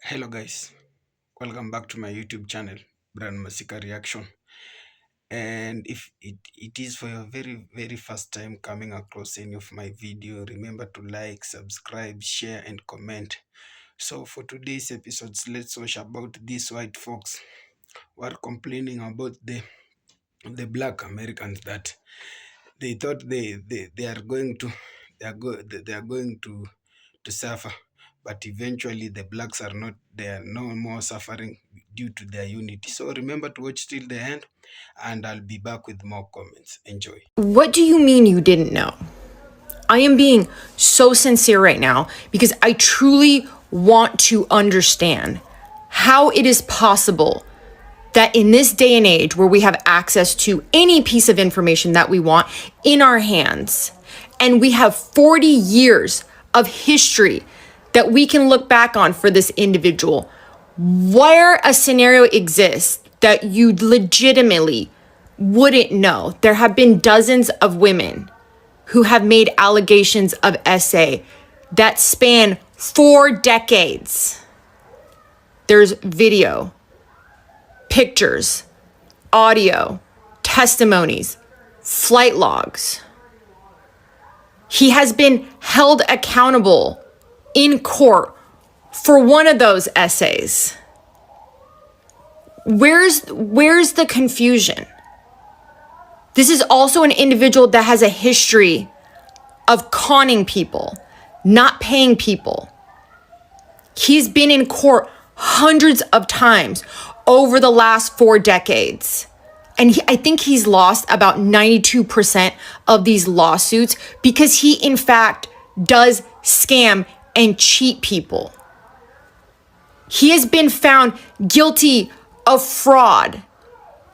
Hello guys, welcome back to my YouTube channel, Brand Masika Reaction. And if it is for your very first time coming across any of my video, remember to like, subscribe, share and comment. So for today's episodes, let's watch about these white folks who are complaining about the black Americans that they thought they are going to they are going to suffer, but eventually the blacks are not, they are no more suffering due to their unity. So remember to watch till the end, and I'll be back with more comments. Enjoy. What do you mean you didn't know? I am being so sincere right now because I truly want to understand how it is possible that in this day and age where we have access to any piece of information that we want in our hands, and we have 40 years of history that we can look back on for this individual, where a scenario exists that you legitimately wouldn't know. There have been dozens of women who have made allegations of SA that span 4 decades. There's video, pictures, audio, testimonies, flight logs. He has been held accountable in court for one of those essays. Where's the confusion? This is also an individual that has a history of conning people, not paying people. He's been in court hundreds of times over the last 4 decades. And I think he's lost about 92% of these lawsuits because he, in fact, does scam and cheat people. He has been found guilty of fraud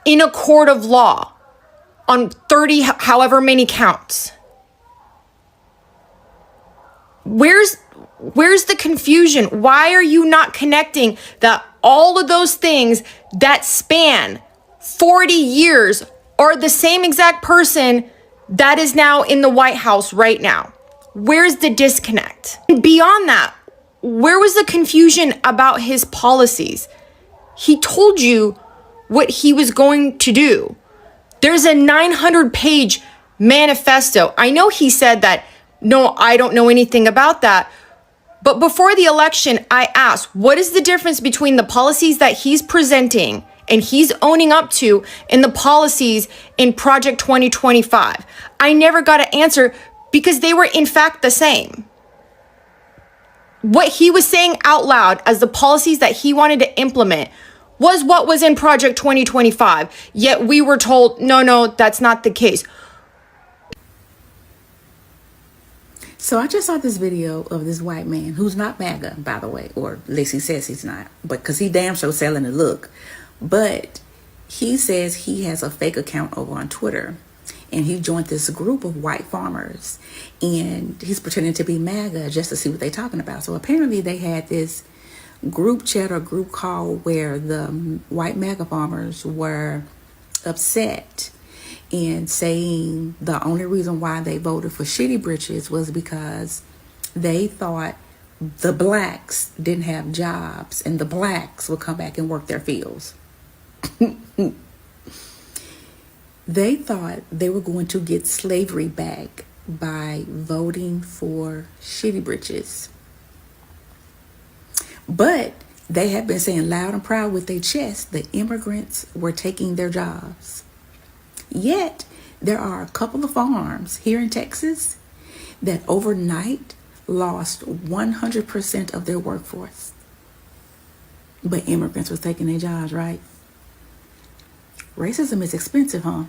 in a court of law on 30 however many counts. Where's the confusion? Why are you not connecting that all of those things that span 40 years are the same exact person that is now in the White House right now? Where's the disconnect? And beyond that, where was the confusion about his policies? He told you what he was going to do. There's a 900-page manifesto. I know he said that, no, I don't know anything about that. But before the election, I asked, what is the difference between the policies that he's presenting and he's owning up to and the policies in Project 2025? I never got an answer because they were in fact the same. What he was saying out loud as the policies that he wanted to implement was what was in Project 2025. Yet we were told, no, that's not the case. So I just saw this video of this white man who's not MAGA, by the way, or at least he says he's not, but because he damn sure selling the look. But he says he has a fake account over on Twitter, and he joined this group of white farmers, and he's pretending to be MAGA just to see what they're talking about. So apparently they had this group chat or group call where the white MAGA farmers were upset and saying the only reason why they voted for Shitty Britches was because they thought the blacks didn't have jobs and the blacks would come back and work their fields. They thought they were going to get slavery back by voting for Shitty Britches. But they have been saying loud and proud with their chest that immigrants were taking their jobs. Yet, there are a couple of farms here in Texas that overnight lost 100% of their workforce. But immigrants was taking their jobs, right? Racism is expensive, huh?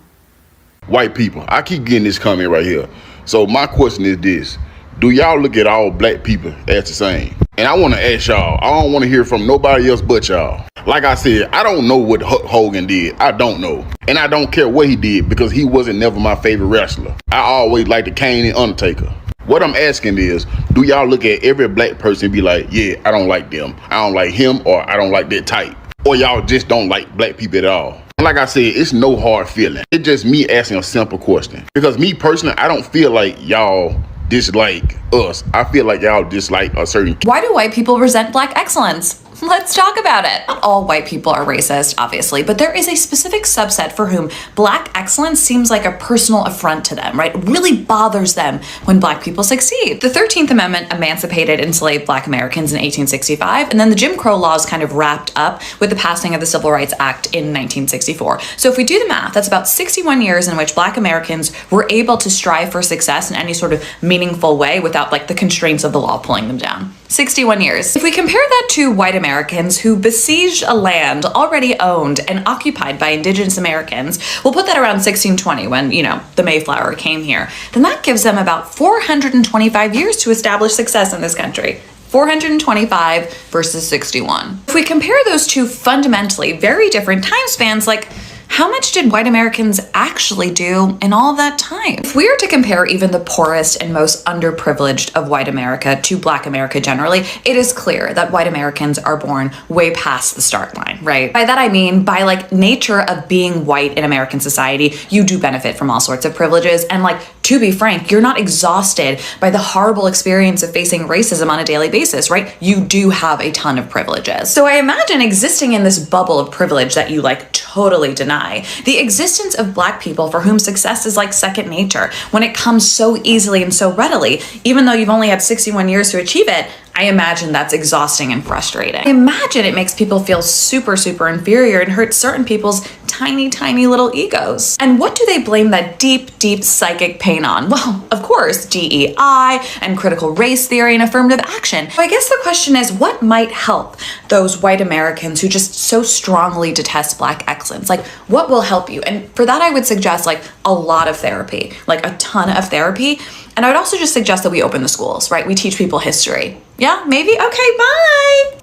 White people, I keep getting this comment right here. So my question is this: do y'all look at all black people as the same? And I want to ask y'all, I don't want to hear from nobody else but y'all. Like I said, I don't know what Hulk Hogan did. I don't know. And I don't care what he did because he wasn't never my favorite wrestler. I always liked the Kane and Undertaker. What I'm asking is, do y'all look at every black person and be like, yeah, I don't like them, I don't like him, or I don't like that type? Or y'all just don't like black people at all? Like I said, it's no hard feeling. It's just me asking a simple question. Because me personally, I don't feel like y'all dislike us. I feel like y'all dislike a certain... Why do white people resent black excellence? Let's talk about it. Not all white people are racist, obviously, but there is a specific subset for whom black excellence seems like a personal affront to them, right? It really bothers them when black people succeed. The 13th Amendment emancipated enslaved black Americans in 1865, and then the Jim Crow laws kind of wrapped up with the passing of the Civil Rights Act in 1964. So if we do the math, that's about 61 years in which black Americans were able to strive for success in any sort of meaningful way without like the constraints of the law pulling them down. 61 years. If we compare that to white Americans who besieged a land already owned and occupied by indigenous Americans, we'll put that around 1620 when, you know, the Mayflower came here, then that gives them about 425 years to establish success in this country. 425 versus 61. If we compare those two fundamentally very different time spans, like, how much did white Americans actually do in all of that time? If we were to compare even the poorest and most underprivileged of white America to black America generally, it is clear that white Americans are born way past the start line, right? By that I mean, by like nature of being white in American society, you do benefit from all sorts of privileges. And like, to be frank, you're not exhausted by the horrible experience of facing racism on a daily basis, right? You do have a ton of privileges. So I imagine existing in this bubble of privilege that you like totally deny, the existence of black people for whom success is like second nature when it comes so easily and so readily, even though you've only had 61 years to achieve it. I imagine that's exhausting and frustrating. I imagine it makes people feel super, super inferior and hurts certain people's tiny, tiny little egos. And what do they blame that deep, deep psychic pain on? Well, of course, DEI and critical race theory and affirmative action. So I guess the question is, what might help those white Americans who just so strongly detest black excellence? Like, what will help you? And for that, I would suggest like a lot of therapy, like a ton of therapy. And I would also just suggest that we open the schools, right? We teach people history. Yeah, maybe? Okay, bye.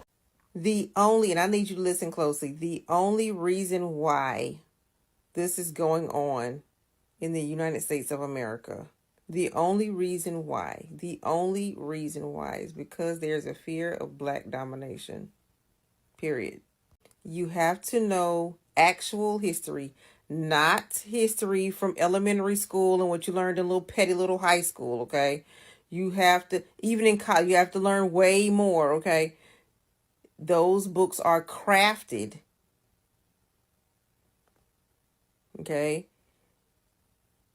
And I need you to listen closely, the only reason why this is going on in the United States of America, the only reason why is because there's a fear of black domination, period. You have to know actual history, not history from elementary school and what you learned in little petty little high school, okay? You have to, even in college, you have to learn way more, okay? Those books are crafted, okay,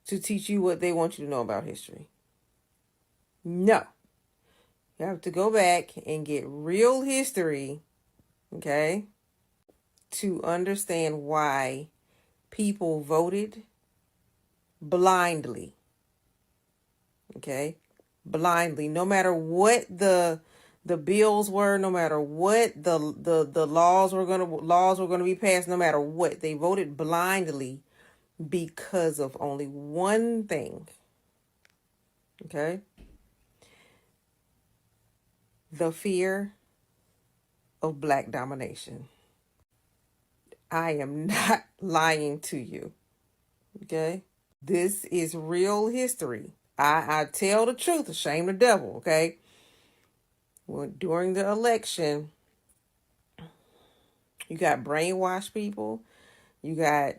to teach you what they want you to know about history. No. You have to go back and get real history, okay, to understand why people voted blindly, okay, blindly, no matter what the bills were, no matter what the laws were going to be passed, no matter what, they voted blindly because of only one thing, okay, the fear of black domination. I am not lying to you, okay? This is real history. I tell the truth, shame the devil, okay? Well, during the election, you got brainwashed people, you got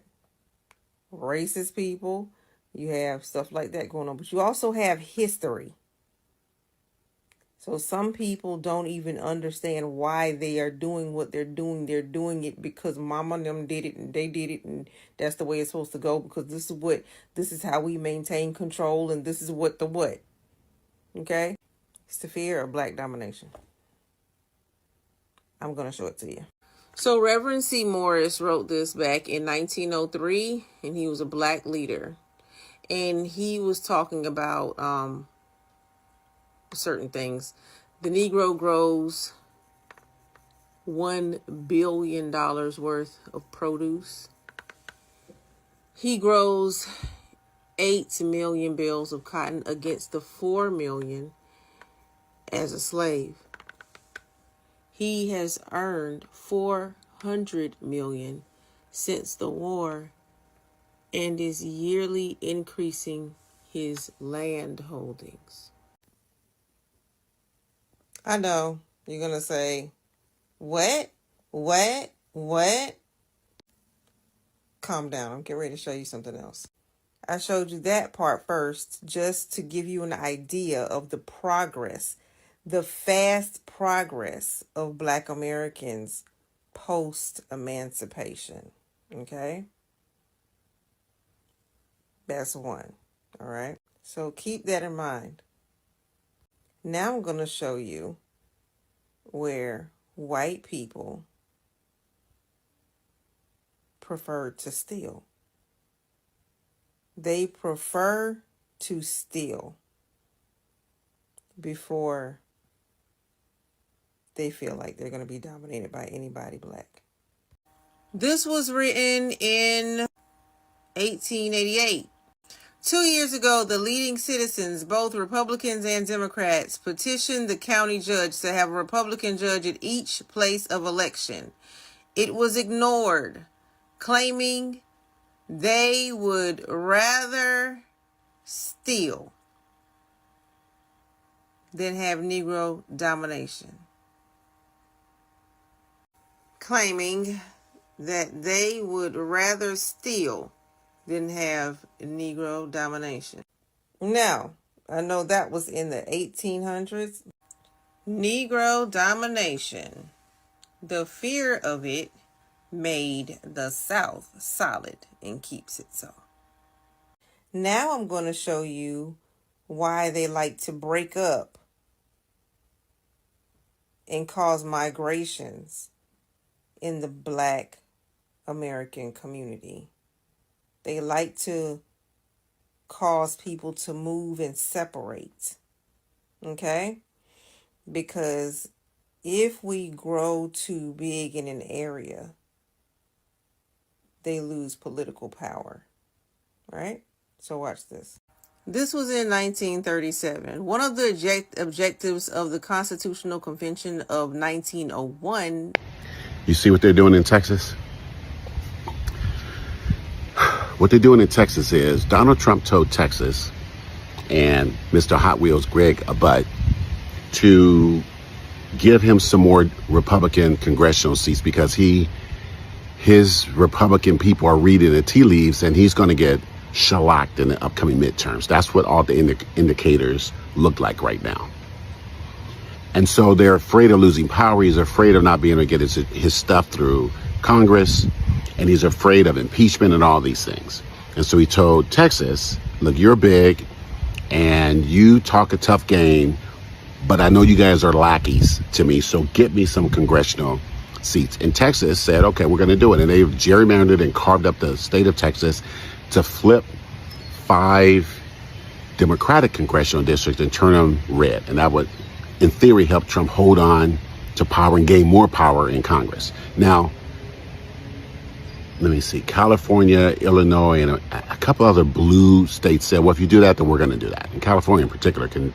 racist people, you have stuff like that going on, but you also have history. So some people don't even understand why they are doing what they're doing. They're doing it because mama and them did it and they did it and that's the way it's supposed to go because this is how we maintain control and this is what. Okay? It's the fear of black domination. I'm going to show it to you. So Reverend C. Morris wrote this back in 1903 and he was a black leader. And he was talking about certain things. The Negro grows $1 billion worth of produce. He grows 8 million bales of cotton against the 4 million as a slave. He has earned 400 million since the war and is yearly increasing his land holdings. I know you're going to say, what? Calm down. I'm getting ready to show you something else. I showed you that part first just to give you an idea of the progress the fast progress of Black Americans post-emancipation. Okay? That's one. All right? So keep that in mind. Now I'm going to show you where white people prefer to steal. They prefer to steal before they feel like they're going to be dominated by anybody black. This was written in 1888. 2 years ago, the leading citizens, both Republicans and Democrats, petitioned the county judge to have a Republican judge at each place of election. It was ignored, claiming they would rather steal than have Negro domination. Claiming that they would rather steal than have Negro domination. Now, I know that was in the 1800s. Negro domination, the fear of it made the South solid and keeps it so. Now I'm going to show you why they like to break up and cause migrations in the Black American community. They like to cause people to move and separate. Okay? Because if we grow too big in an area, they lose political power. Right? So watch this. This was in 1937. One of the objectives of the Constitutional Convention of 1901. You see what they're doing in Texas? What they're doing in Texas is Donald Trump told Texas and Mr. Hot Wheels Greg Abbott to give him some more Republican congressional seats because his Republican people are reading the tea leaves and he's going to get shellacked in the upcoming midterms. That's what all the indicators look like right now. And so they're afraid of losing power. He's afraid of not being able to get his stuff through Congress. And he's afraid of impeachment and all these things. And so he told Texas, look, you're big and you talk a tough game, but I know you guys are lackeys to me, so get me some congressional seats. And Texas said, okay, we're going to do it. And they've gerrymandered and carved up the state of Texas to flip 5 Democratic congressional districts and turn them red. And that would, in theory, help Trump hold on to power and gain more power in Congress. Now, let me see, California, Illinois, and a couple other blue states said, well, if you do that, then we're going to do that. And California in particular can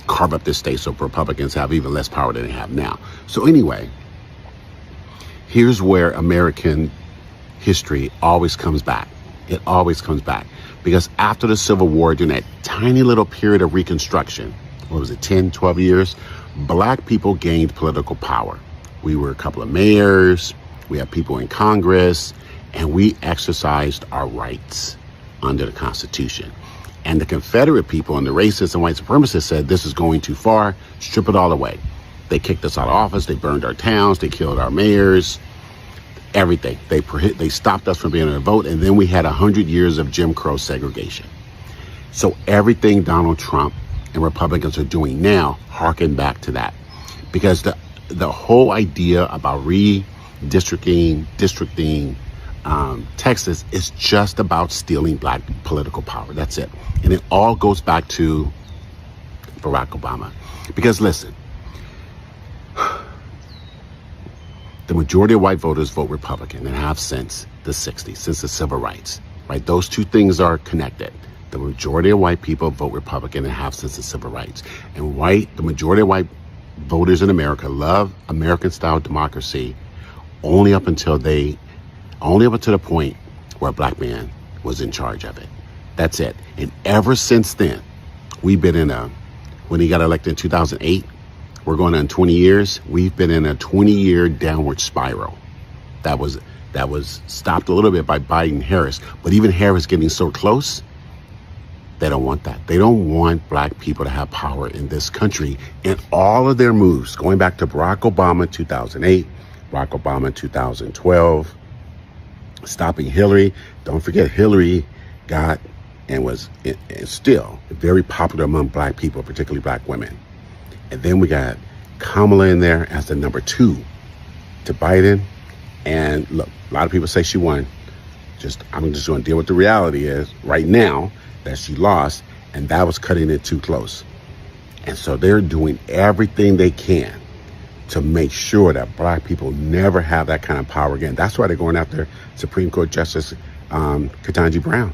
carve up this state so Republicans have even less power than they have now. So anyway, here's where American history always comes back. It always comes back. Because after the Civil War, during that tiny little period of Reconstruction, what was it, 10, 12 years, black people gained political power. We were a couple of mayors. We have people in Congress, and we exercised our rights under the Constitution. And the Confederate people and the racists and white supremacists said, this is going too far, strip it all away. They kicked us out of office, they burned our towns, they killed our mayors, everything. They stopped us from being able to vote, and then we had 100 years of Jim Crow segregation. So everything Donald Trump and Republicans are doing now harken back to that. Because the whole idea about districting Texas is just about stealing black political power. That's it. And it all goes back to Barack Obama. Because listen, the majority of white voters vote Republican and have since the 60s, since the civil rights, right? Those two things are connected. The majority of white people vote Republican and have since the civil rights. And the majority of white voters in America love American-style democracy only up until the point where a black man was in charge of it. That's it. And ever since then, we've been when he got elected in 2008, we're going on 20 years. We've been in a 20-year downward spiral. That was stopped a little bit by Biden-Harris, but even Harris getting so close, They don't want that. They don't want black people to have power in this country. And all of their moves, going back to Barack Obama in 2008, Barack Obama in 2012, stopping Hillary. Don't forget, Hillary got and was still very popular among black people, particularly black women. And then we got Kamala in there as the number 2 to Biden. And look, a lot of people say she won. I'm just going to deal with the reality is right now that she lost, and that was cutting it too close. And so they're doing everything they can to make sure that black people never have that kind of power again. That's why they're going after Supreme Court Justice Ketanji Brown.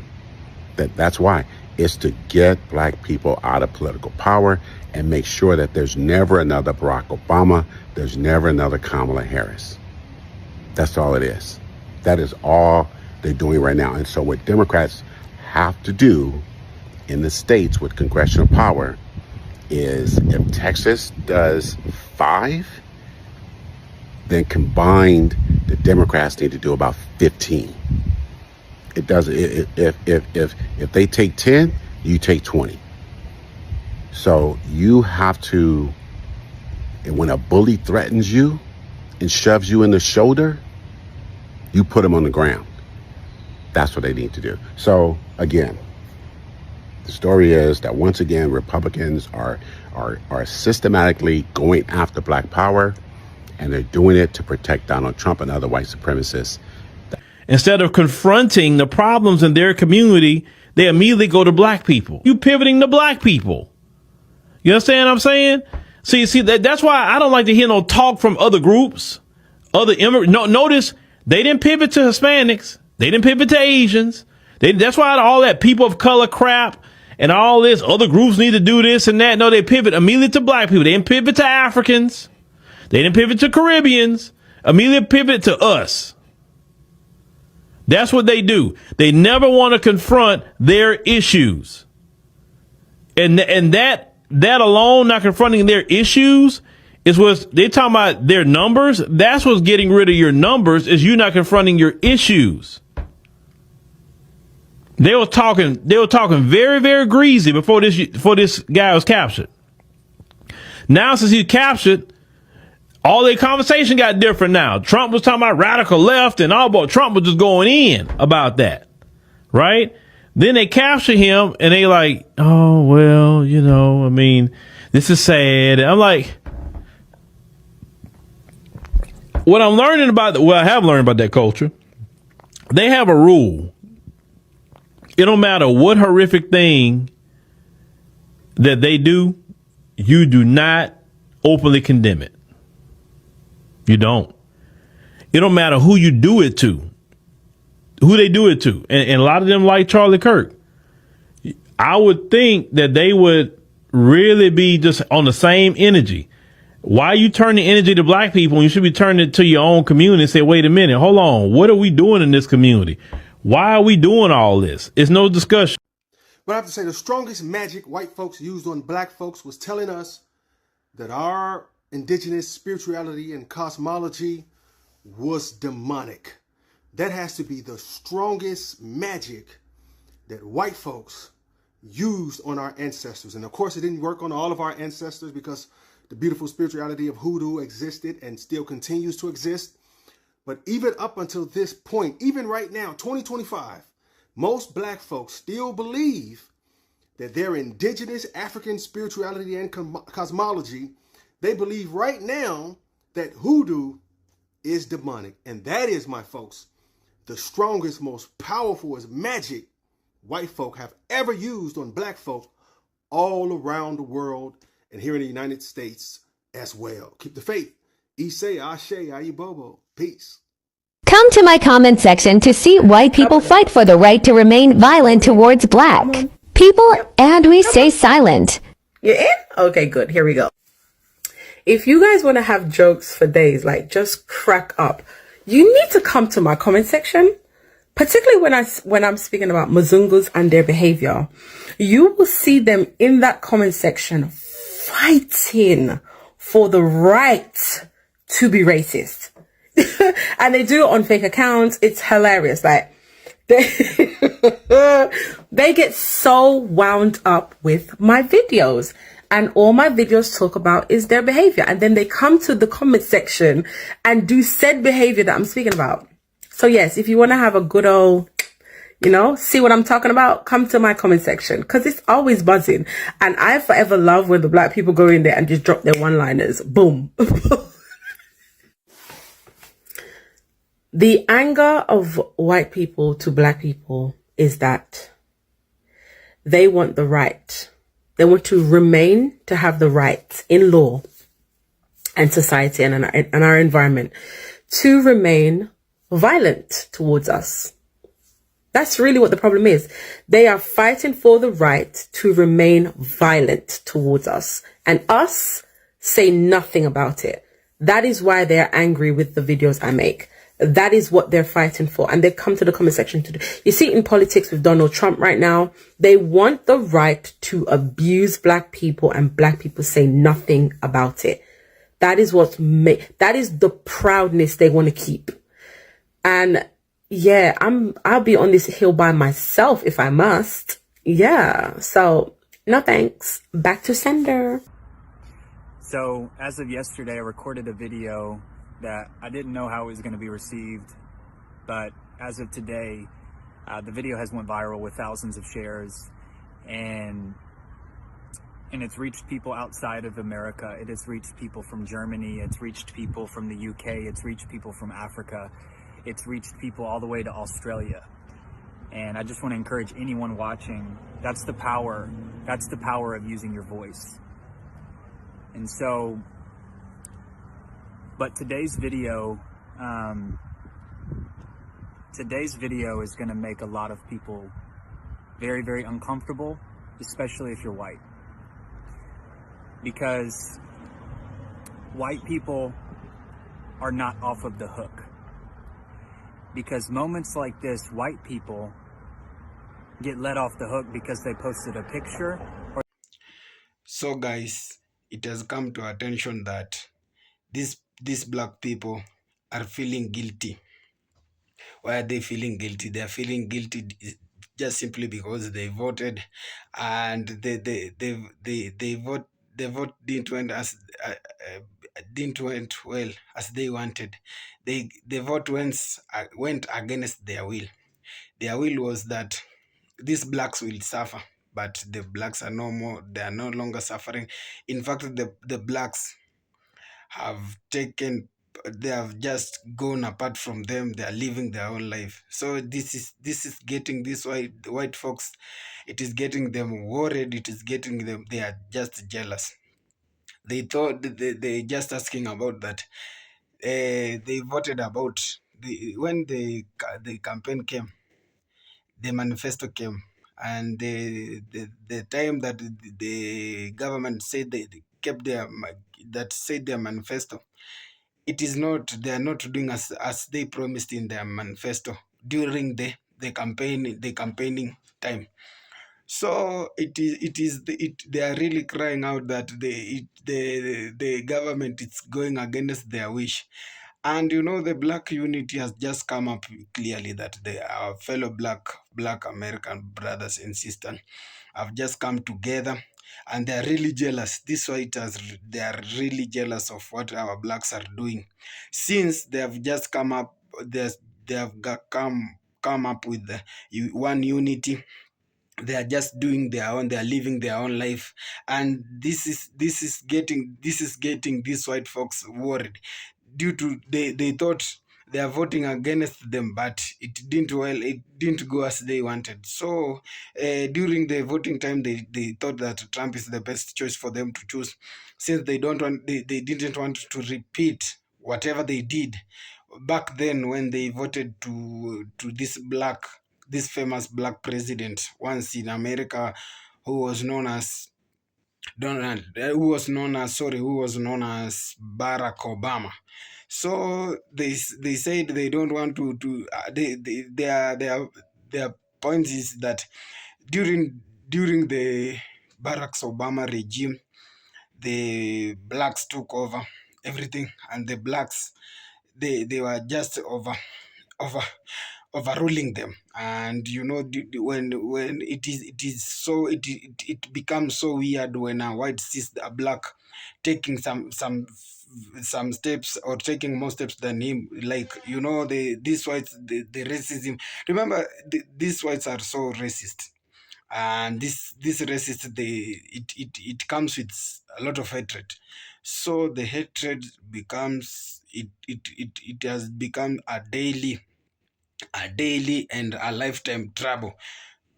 That's why. It's to get black people out of political power and make sure that there's never another Barack Obama, there's never another Kamala Harris. That's all it is. That is all they're doing right now. And so what Democrats have to do in the states with congressional power is if Texas does 5, then combined the Democrats need to do about 15. It doesn't. If they take 10, you take 20. So you have to. And when a bully threatens you and shoves you in the shoulder, you put them on the ground. That's what they need to do. So again, the story is that once again Republicans are systematically going after black power, and they're doing it to protect Donald Trump and other white supremacists. Instead of confronting the problems in their community, they immediately go to black people. You pivoting to black people. You understand what I'm saying? See, that's why I don't like to hear no talk from other groups, other immigrants. No, notice they didn't pivot to Hispanics. They didn't pivot to Asians. That's why all that people of color crap and all this other groups need to do this and that. No, they pivot immediately to black people. They didn't pivot to Africans. They didn't pivot to Caribbeans. Immediately pivot to us. That's what they do. They never want to confront their issues. And that alone, not confronting their issues, is what they're talking about. Their numbers. That's what's getting rid of your numbers, is you not confronting your issues. They were talking very, very greasy before this guy was captured. Now, since he's captured, all their conversation got different now. Trump was talking about radical left and all, but Trump was just going in about that. Right? Then they capture him and they like, oh, well, I mean, this is sad. I'm like, what I'm learning about, I have learned about that culture. They have a rule. It don't matter what horrific thing that they do, you do not openly condemn it. You don't. It don't matter who you do it to, who they do it to. And a lot of them like Charlie Kirk. I would think that they would really be just on the same energy. Why you turn the energy to black people when you should be turning it to your own community and say, wait a minute, hold on. What are we doing in this community? Why are we doing all this? It's no discussion. But I have to say the strongest magic white folks used on black folks was telling us that our indigenous spirituality and cosmology was demonic. That has to be the strongest magic that white folks used on our ancestors. And of course, it didn't work on all of our ancestors because the beautiful spirituality of hoodoo existed and still continues to exist. But even up until this point, even right now, 2025, most black folks still believe that their indigenous African spirituality and cosmology, they believe right now that hoodoo is demonic. And that is, my folks, the strongest, most powerful magic white folk have ever used on black folk all around the world and here in the United States as well. Keep the faith. Ise, Ashe, Ayibobo. Peace. Come to my comment section to see white people fight for the right to remain violent towards black people, and we stay silent. You're in? Okay, good. Here we go. If you guys want to have jokes for days, like just crack up, you need to come to my comment section, particularly when I'm speaking about Mzungus and their behavior. You will see them in that comment section fighting for the right to be racist. And they do it on fake accounts. It's hilarious. Like, They get so wound up with my videos, and all my videos talk about is their behavior, and then they come to the comment section and do said behavior that I'm speaking about. So yes, if you want to have a good old, see what I'm talking about, come to my comment section, because it's always buzzing. And I forever love when the black people go in there and just drop their one-liners. Boom. The anger of white people to black people is that they want the right. They want to remain to have the right in law and society and our environment to remain violent towards us. That's really what the problem is. They are fighting for the right to remain violent towards us, and us say nothing about it. That is why they're angry with the videos I make. That is what they're fighting for. And they come to the comment section to do. You see, in politics with Donald Trump right now, they want the right to abuse black people, and black people say nothing about it. That is that is the proudness they want to keep. And yeah, I'll be on this hill by myself if I must. Yeah. So no thanks. Back to sender. So as of yesterday, I recorded a video that I didn't know how it was going to be received, but as of today, the video has went viral with thousands of shares, and it's reached people outside of America. It has reached people from Germany. It's reached people from the UK. It's reached people from Africa. It's reached people all the way to Australia. And I just want to encourage anyone watching, that's the power of using your voice. And so, but today's video is going to make a lot of people very, very uncomfortable, especially if you're white. Because white people are not off of the hook. Because moments like this, white people get let off the hook because they posted a picture. So guys, it has come to attention that these black people are feeling guilty. Why are they feeling guilty? They are feeling guilty just simply because they voted, and they vote didn't went well as they wanted. The vote went against their will. Their will was that these blacks will suffer, but the blacks are they are no longer suffering. In fact, the blacks they have just gone apart from them. They are living their own life. So this is getting these white folks, it is getting them worried. It is getting them, they are just jealous. They thought they just asking about that. They voted about when the campaign came, the manifesto came, and the time that the government said they kept their manifesto, it is not, they are not doing as they promised in their manifesto during the campaigning time. So they are really crying out that the government is going against their wish. And the black unity has just come up clearly, that our fellow black American brothers and sisters have just come together, and they are really jealous. These fighters, they are really jealous of what our blacks are doing, since they have just come up. They have come up with one unity. They are just doing their own, they are living their own life, and this is getting these white folks worried, due to they thought they are voting against them, but it didn't go as they wanted. So during the voting time, they thought that Trump is the best choice for them to choose, since they didn't want to repeat whatever they did back then when they voted to this famous black president once in America, who was known as Barack Obama. So they said they don't want their point is that during the Barack Obama regime, the blacks took over everything, and the blacks, they were just overruling them. And you know, when it becomes so weird when a white sees a black taking some steps, or taking more steps than him. Like, you know, these whites, the racism. Remember, these whites are so racist, and this racist, it comes with a lot of hatred. So the hatred becomes, it has become a daily and a lifetime trouble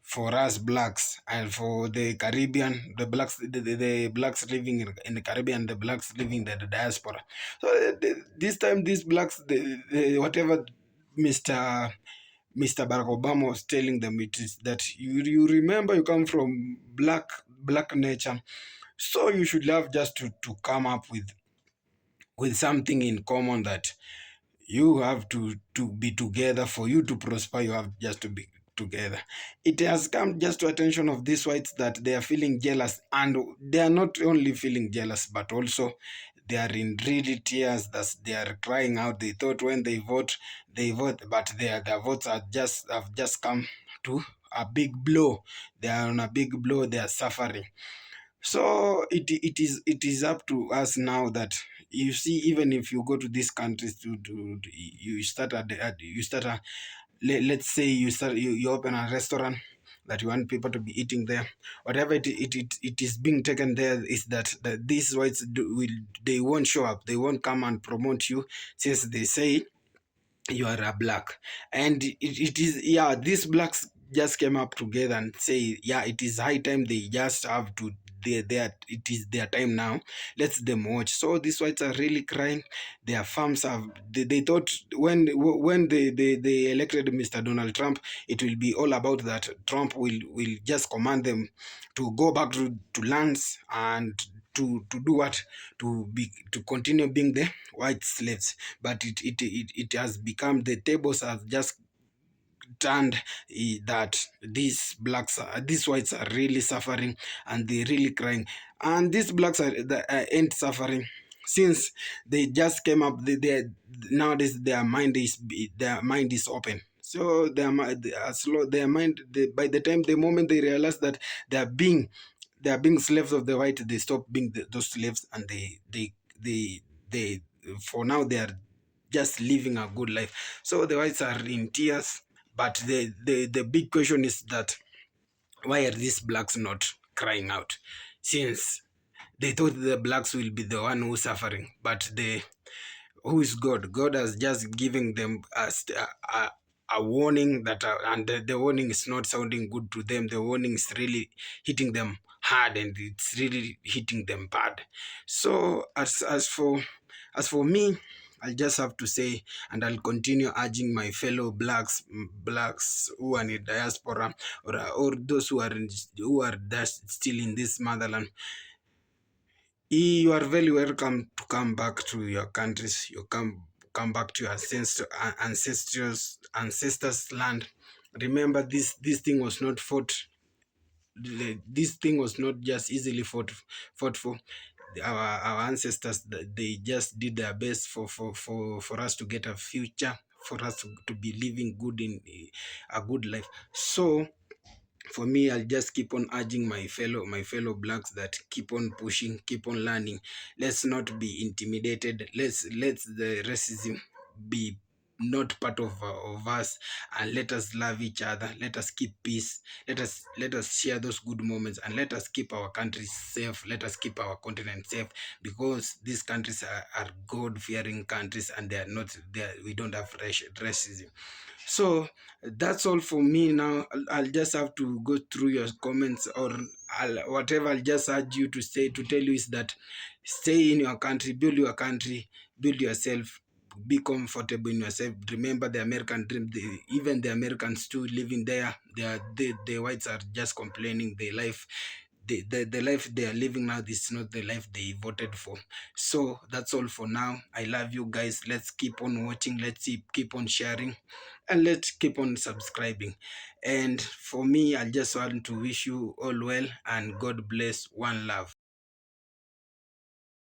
for us blacks, and for the Caribbean, the blacks, the blacks living in the Caribbean, the blacks living in the diaspora. So this time, these blacks, whatever Mr. Barack Obama was telling them, it is that you remember, you come from black nature, so you should have just to come up with something in common, that you have to be together. For you to prosper, you have just to be together. It has come just to attention of these whites that they are feeling jealous, and they are not only feeling jealous, but also they are in really tears, that they are crying out. They thought when they vote, but their votes have just come to a big blow. They are on a big blow. They are suffering. So it is up to us now, that you see, even if you go to these countries you start let's say you open a restaurant that you want people to be eating there. Whatever it is being taken there is that these whites they won't show up. They won't come and promote you, since they say you are a black. And it is, yeah, these blacks just came up together and say, yeah, it is high time. They just have to, it is their time now. Let them watch. So these whites are really crying. Their farms have, they thought when they elected Mr. Donald Trump, it will be all about that. Trump will just command them to go back to lands, and to do what, to continue being the white slaves. But it has become, the tables have just turned, that these whites are really suffering, and they're really crying. And these blacks ain't suffering, since they just came up. Nowadays their mind is open. So their mind, by the moment they realize that they are being slaves of the white, they stop being those slaves, and they for now they are just living a good life. So the whites are in tears, but the big question is that, why are these blacks not crying out? Since they thought the blacks will be the one who's suffering, but who is God? God has just given them a warning, that and the warning is not sounding good to them. The warning is really hitting them hard, and it's really hitting them bad. So as for me, I just have to say, and I'll continue urging my fellow blacks who are in the diaspora, or those who are still in this motherland. You are very welcome to come back to your countries. You come back to your ancestors' land. Remember, this thing was not fought. This thing was not just easily fought for. Our ancestors, they just did their best for us to get a future, for us to be living good in a good life. So for me, I'll just keep on urging my fellow blacks that keep on pushing, keep on learning. Let's not be intimidated. Let's the racism be not part of us, and let us love each other. Let us keep peace. Let us share those good moments, and let us keep our countries safe. Let us keep our continent safe, because these countries are God-fearing countries, and they are not there. We don't have racism. So that's all for me now. I'll just have to go through your comments, or whatever I'll just urge you to tell you is that, stay in your country, build your country, build yourself, be comfortable in yourself. Remember the American dream. Even the Americans too living there, the whites are just complaining. The life they are living now, this is not the life they voted for. So that's all for now. I love you guys. Let's keep on watching. Let's keep on sharing, and let's keep on subscribing. And for me, I just want to wish you all well, and God bless. One love.